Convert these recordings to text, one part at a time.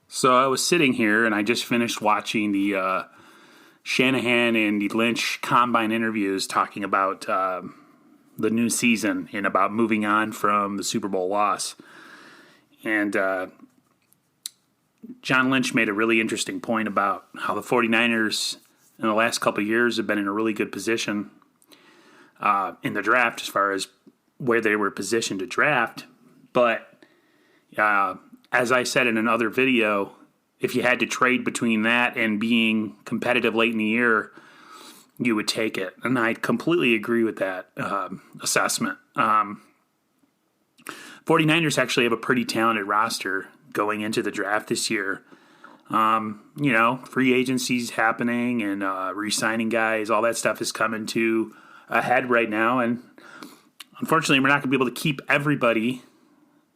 So I was sitting here and I just finished watching the Shanahan and the Lynch combine interviews talking about the new season and about moving on from the Super Bowl loss. And John Lynch made a really interesting point about how the 49ers in the last couple of years have been in a really good position in the draft as far as where they were positioned to draft. But as I said in another video, if you had to trade between that and being competitive late in the year, you would take it. And I completely agree with that assessment. 49ers actually have a pretty talented roster going into the draft this year. Free agency's happening and re-signing guys, all that stuff is coming to a head right now. And unfortunately, we're not going to be able to keep everybody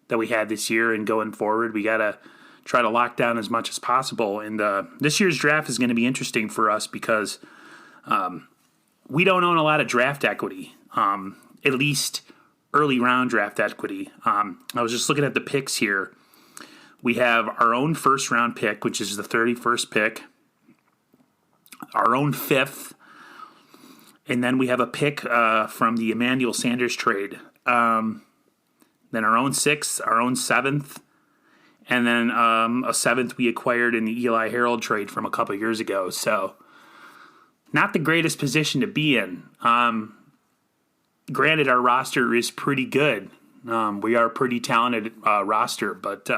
that we had this year, and going forward, we got to try to lock down as much as possible. And this year's draft is going to be interesting for us because we don't own a lot of draft equity, at least early round draft equity. I was just looking at the picks here. We have our own first round pick, which is the 31st pick, our own fifth, and then we have a pick from the Emmanuel Sanders trade. Then our own sixth, our own seventh, and then a seventh we acquired in the Eli Harold trade from a couple of years ago. So not the greatest position to be in. Granted, our roster is pretty good. We are a pretty talented roster, but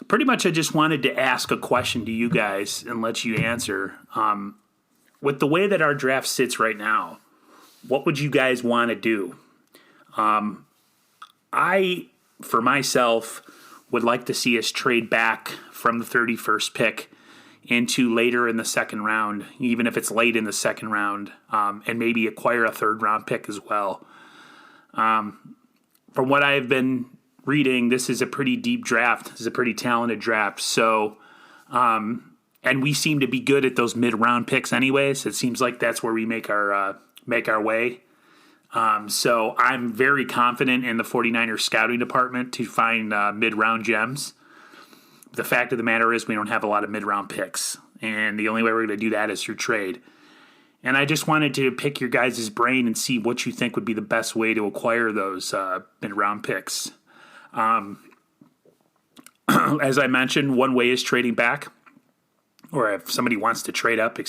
pretty much I just wanted to ask a question to you guys and let you answer. With the way that our draft sits right now, what would you guys want to do? I, for myself, would like to see us trade back from the 31st pick into later in the second round, even if it's late in the second round, and maybe acquire a third-round pick as well. From what I've been reading, this is a pretty deep draft. This is a pretty talented draft. So, and we seem to be good at those mid-round picks anyways. It seems like that's where we make our way. So I'm very confident in the 49ers scouting department to find mid-round gems. The fact of the matter is we don't have a lot of mid-round picks, and the only way we're going to do that is through trade. And I just wanted to pick your guys' brain and see what you think would be the best way to acquire those mid-round picks. As I mentioned, one way is trading back, or if somebody wants to trade up,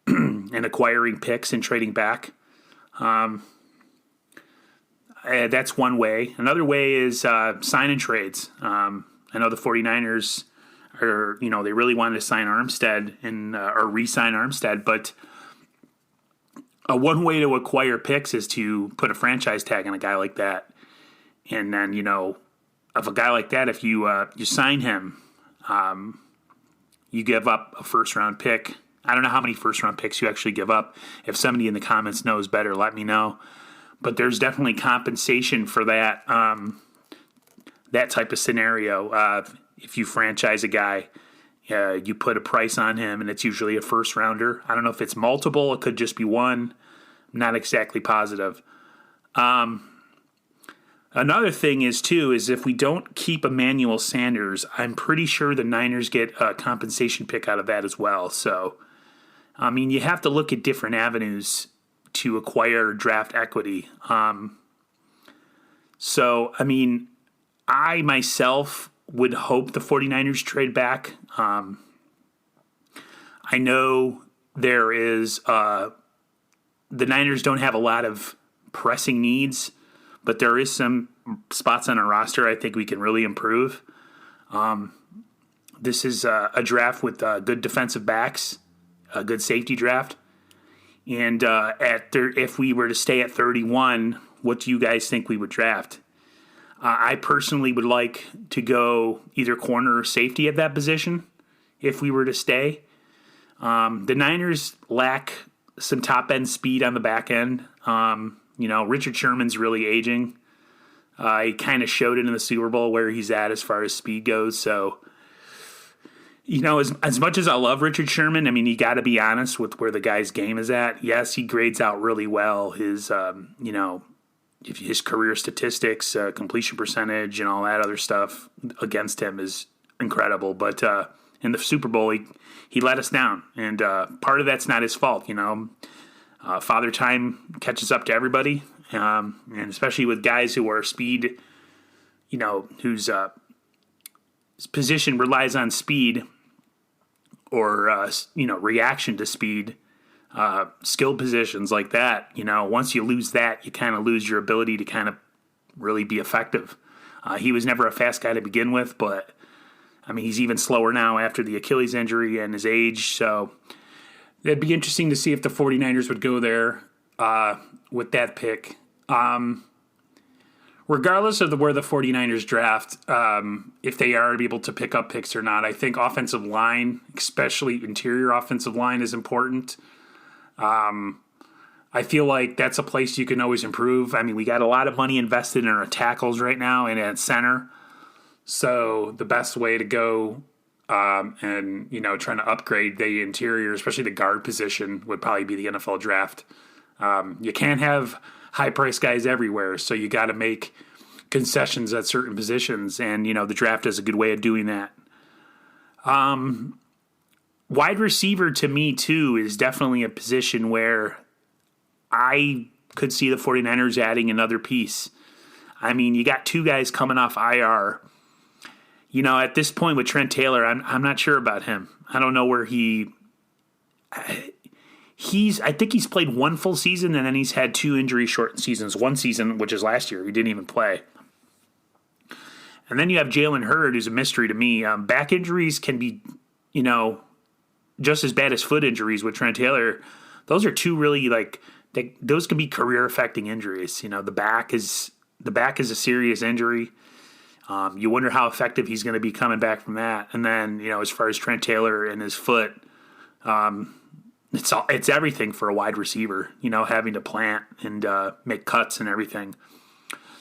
and acquiring picks and trading back. That's one way. Another way is sign and trades. I know the 49ers are, they really wanted to sign Armstead or re-sign Armstead, but one way to acquire picks is to put a franchise tag on a guy like that. And then, if a guy like that, if you sign him, you give up a first-round pick. I don't know how many first-round picks you actually give up. If somebody in the comments knows better, let me know. But there's definitely compensation for that that type of scenario. If you franchise a guy, you put a price on him, and it's usually a first-rounder. I don't know if it's multiple. It could just be one. I'm not exactly positive. Another thing is if we don't keep Emmanuel Sanders, I'm pretty sure the Niners get a compensation pick out of that as well. So, you have to look at different avenues to acquire draft equity. I myself would hope the 49ers trade back. I know there is the Niners don't have a lot of pressing needs, but there is some spots on our roster I think we can really improve. This is a draft with good defensive backs, a good safety draft. And if we were to stay at 31, what do you guys think we would draft? I personally would like to go either corner or safety at that position if we were to stay. The Niners lack some top-end speed on the back end. Richard Sherman's really aging. He kind of showed it in the Super Bowl where he's at as far as speed goes. So, as much as I love Richard Sherman, I mean, you got to be honest with where the guy's game is at. Yes, he grades out really well. His career statistics, completion percentage, and all that other stuff against him is incredible. But in the Super Bowl, he let us down, and part of that's not his fault. Father Time catches up to everybody, and especially with guys who are speed, whose position relies on speed or reaction to speed. Skill positions like that, once you lose that, you kind of lose your ability to kind of really be effective. He was never a fast guy to begin with, but I mean, he's even slower now after the Achilles injury and his age. So it'd be interesting to see if the 49ers would go there with that pick. Regardless of where the 49ers draft, if they are able to pick up picks or not, I think offensive line, especially interior offensive line, is important. I feel like that's a place you can always improve. I mean, we got a lot of money invested in our tackles right now and at center. So the best way to go and trying to upgrade the interior, especially the guard position, would probably be the NFL draft. You can't have high-priced guys everywhere, so you got to make concessions at certain positions, and the draft is a good way of doing that. Wide receiver, to me, too, is definitely a position where I could see the 49ers adding another piece. I mean, you got two guys coming off IR. At this point with Trent Taylor, I'm not sure about him. I don't know where I think he's played one full season, and then he's had two injury-shortened seasons. One season, which is last year, he didn't even play. And then you have Jalen Hurd, who's a mystery to me. Back injuries can be, just as bad as foot injuries with Trent Taylor. Those are two really those can be career-affecting injuries. The back is a serious injury. You wonder how effective he's going to be coming back from that. And then as far as Trent Taylor and his foot, it's everything for a wide receiver. Having to plant and make cuts and everything.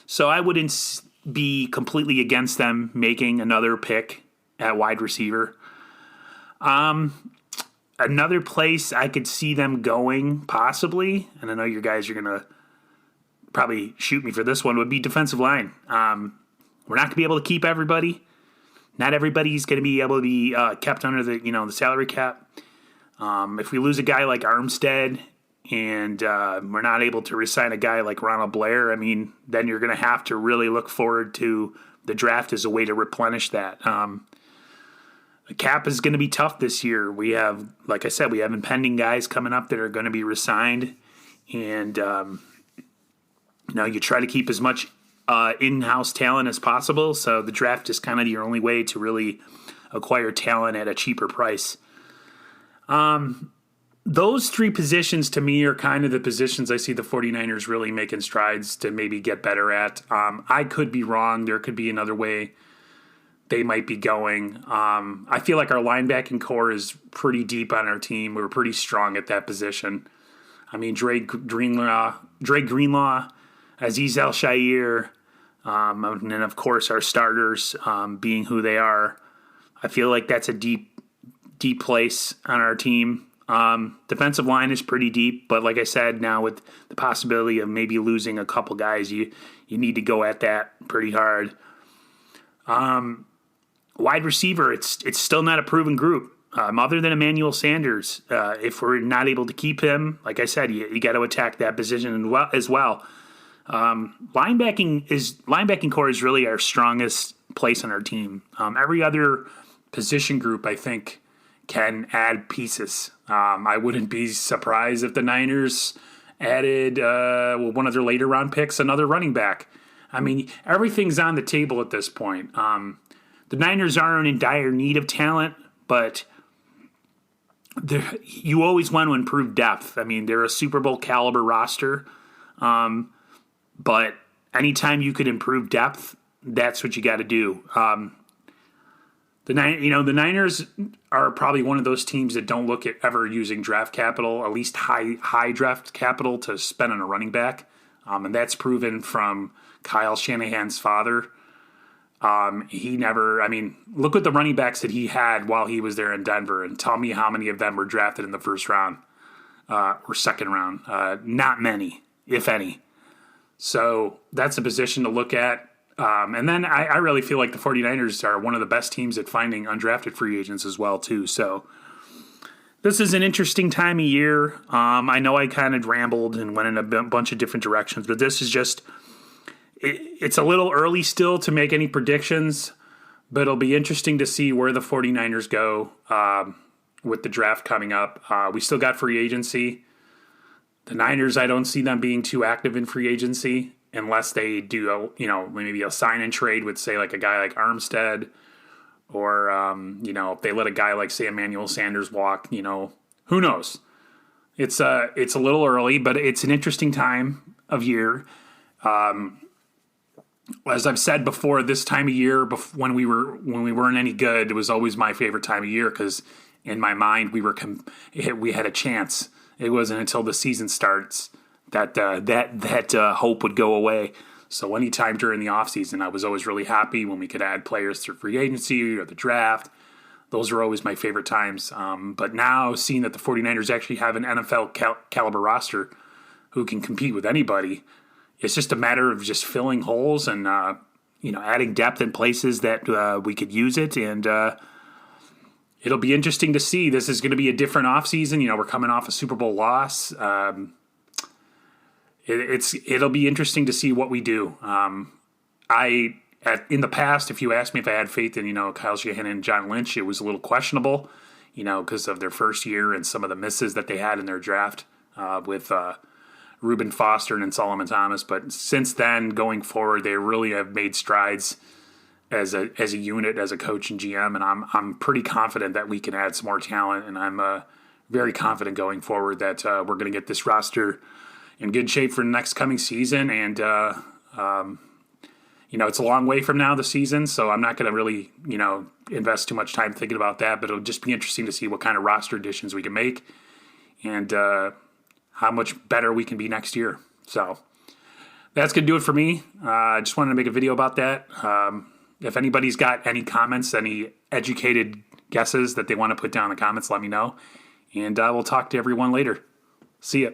So I wouldn't be completely against them making another pick at wide receiver. Another place I could see them going, possibly, and I know you guys are going to probably shoot me for this one, would be defensive line. We're not going to be able to keep everybody. Not everybody's going to be able to be kept under the salary cap. If we lose a guy like Armstead and we're not able to re-sign a guy like Ronald Blair, I mean, then you're going to have to really look forward to the draft as a way to replenish that. The cap is going to be tough this year. We have, like I said, we have impending guys coming up that are going to be re-signed. And, you try to keep as much in-house talent as possible. So the draft is kind of your only way to really acquire talent at a cheaper price. Those three positions to me are kind of the positions I see the 49ers really making strides to maybe get better at. I could be wrong. There could be another way they might be going. I feel like our linebacking core is pretty deep on our team. We're pretty strong at that position. I mean, Dre Greenlaw, Azeez El-Shaair, and then, of course, our starters being who they are. I feel like that's a deep place on our team. Defensive line is pretty deep, but like I said, now with the possibility of maybe losing a couple guys, you need to go at that pretty hard. Wide receiver, it's still not a proven group. Other than Emmanuel Sanders, if we're not able to keep him, like I said, you got to attack that position as well. Linebacking core is really our strongest place on our team. Every other position group, I think, can add pieces. I wouldn't be surprised if the Niners added one of their later round picks, another running back. I mean, everything's on the table at this point. The Niners aren't in dire need of talent, but you always want to improve depth. I mean, they're a Super Bowl caliber roster, but anytime you could improve depth, that's what you got to do. The Niners are probably one of those teams that don't look at ever using draft capital, at least high draft capital, to spend on a running back, and that's proven from Kyle Shanahan's father. He never. I mean, look at the running backs that he had while he was there in Denver, and tell me how many of them were drafted in the first round or second round. Not many, if any. So that's a position to look at. And then I really feel like the 49ers are one of the best teams at finding undrafted free agents as well, too. So this is an interesting time of year. I know I kind of rambled and went in a bunch of different directions, but this is just, it's a little early still to make any predictions, but it'll be interesting to see where the 49ers go with the draft coming up. We still got free agency. The Niners, I don't see them being too active in free agency unless they do, maybe a sign and trade with, say, like a guy like Armstead, or, if they let a guy like, say, Emmanuel Sanders walk, who knows? It's a little early, but it's an interesting time of year. As I've said before, this time of year, when we weren't any good, it was always my favorite time of year because in my mind we had a chance. It wasn't until the season starts that hope would go away. So anytime during the offseason, I was always really happy when we could add players through free agency or the draft. Those are always my favorite times. But now, seeing that the 49ers actually have an NFL caliber roster who can compete with anybody, it's just a matter of just filling holes and adding depth in places that we could use it. And it'll be interesting to see. This is going to be a different offseason. We're coming off a Super Bowl loss. It'll be interesting to see what we do. In the past, if you asked me if I had faith in Kyle Shanahan and John Lynch, it was a little questionable, because of their first year and some of the misses that they had in their draft with Reuben Foster and Solomon Thomas. But since then, going forward, they really have made strides as a unit, as a coach and GM, and I'm pretty confident that we can add some more talent, and I'm very confident going forward that we're going to get this roster in good shape for the next coming season. And, it's a long way from now, the season, so I'm not going to really, invest too much time thinking about that, but it'll just be interesting to see what kind of roster additions we can make and how much better we can be next year. So that's going to do it for me. I just wanted to make a video about that. If anybody's got any comments, any educated guesses that they want to put down in the comments, let me know. And we'll talk to everyone later. See ya.